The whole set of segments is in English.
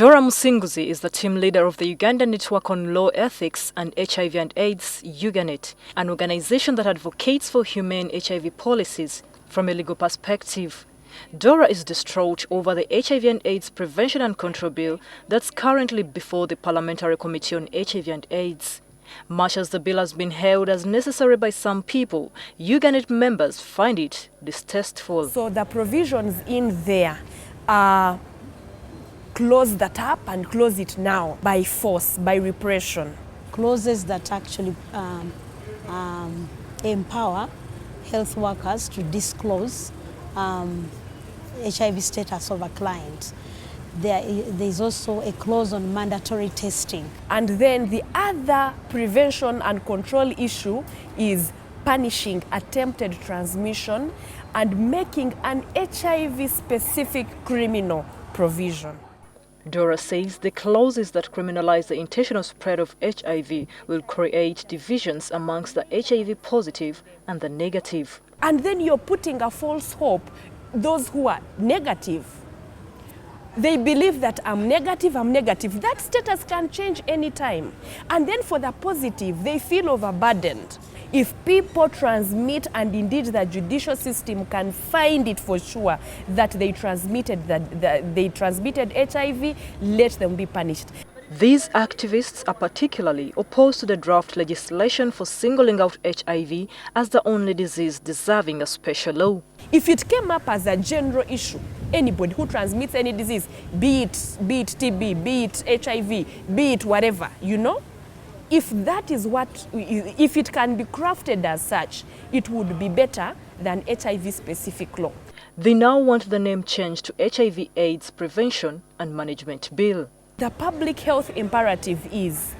Dora Musinguzi is the team leader of the Ugandan Network on Law Ethics and HIV and AIDS, UGANET, an organization that advocates for humane HIV policies from a legal perspective. Dora is distraught over the HIV and AIDS Prevention and Control Bill that's currently before the Parliamentary Committee on HIV and AIDS. Much as the bill has been hailed as necessary by some people, UGANET members find it distasteful. So the provisions in there are close that up and close it now by force, by repression. Clauses that actually empower health workers to disclose HIV status of a client. There is also a clause on mandatory testing. And then the other prevention and control issue is punishing attempted transmission and making an HIV-specific criminal provision. Dora says the clauses that criminalize the intentional spread of HIV will create divisions amongst the HIV positive and the negative. And then you're putting a false hope. Those who are negative, they believe that I'm negative. That status can change anytime. And then for the positive, they feel overburdened. If people transmit, and indeed the judicial system can find it for sure that they transmitted HIV, let them be punished. These activists are particularly opposed to the draft legislation for singling out HIV as the only disease deserving a special law. If it came up as a general issue, anybody who transmits any disease, be it TB, be it HIV, be it whatever, you know, if that is if it can be crafted as such, it would be better than HIV-specific law. They now want the name changed to HIV/AIDS Prevention and Management Bill. The public health imperative is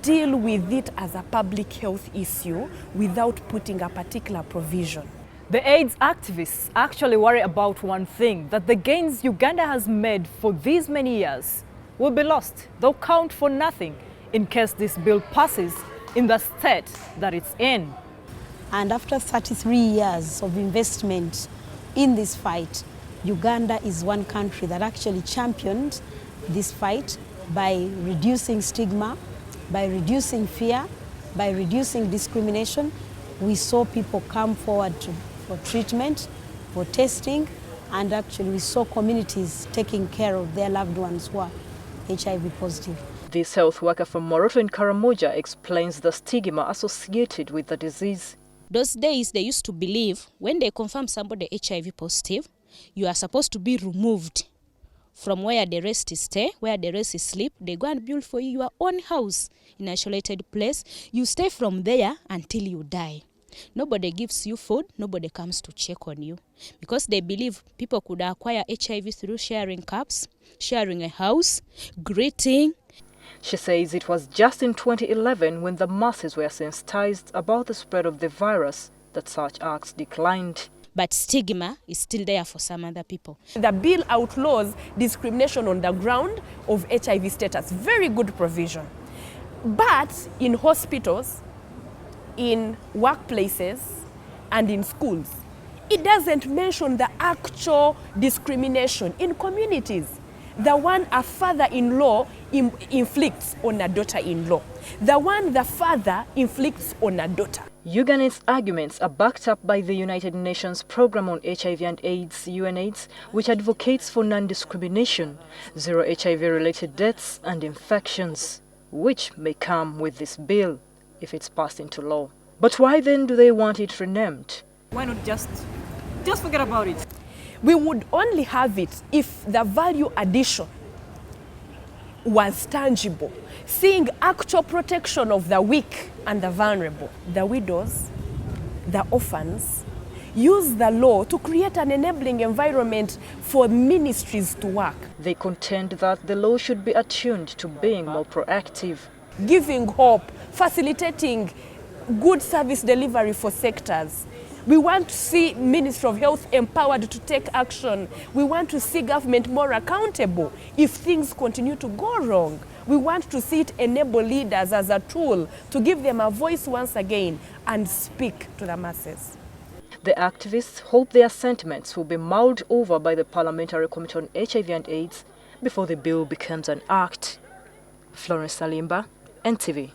deal with it as a public health issue without putting a particular provision. The AIDS activists actually worry about one thing, that the gains Uganda has made for these many years will be lost. They'll count for nothing in case this bill passes in the state that it's in. And after 33 years of investment in this fight, Uganda is one country that actually championed this fight by reducing stigma, by reducing fear, by reducing discrimination. We saw people come forward for treatment, for testing, and actually we saw communities taking care of their loved ones who are HIV positive. This health worker from Moroto in Karamoja explains the stigma associated with the disease. Those days they used to believe when they confirm somebody HIV positive, you are supposed to be removed from where the rest is stay, where the rest is sleep. They go and build for you your own house in an isolated place. You stay from there until you die. Nobody gives you food, nobody comes to check on you. Because they believe people could acquire HIV through sharing cups, sharing a house, greeting. She says it was just in 2011 when the masses were sensitized about the spread of the virus that such acts declined. But stigma is still there for some other people. The bill outlaws discrimination on the ground of HIV status. Very good provision. But in hospitals, in workplaces, and in schools, it doesn't mention the actual discrimination in communities. The one a father-in-law inflicts on a daughter-in-law. The one the father inflicts on a daughter. UGANET's arguments are backed up by the United Nations Programme on HIV and AIDS, UNAIDS, which advocates for non-discrimination, zero HIV-related deaths and infections, which may come with this bill if it's passed into law. But why then do they want it renamed? Why not just forget about it? We would only have it if the value addition was tangible, seeing actual protection of the weak and the vulnerable. The widows, the orphans, use the law to create an enabling environment for ministries to work. They contend that the law should be attuned to being more proactive. Giving hope, facilitating good service delivery for sectors. We want to see Ministry of Health empowered to take action. We want to see government more accountable if things continue to go wrong. We want to see it enable leaders as a tool to give them a voice once again and speak to the masses. The activists hope their sentiments will be mulled over by the Parliamentary Committee on HIV and AIDS before the bill becomes an act. Florence Salimba, NTV.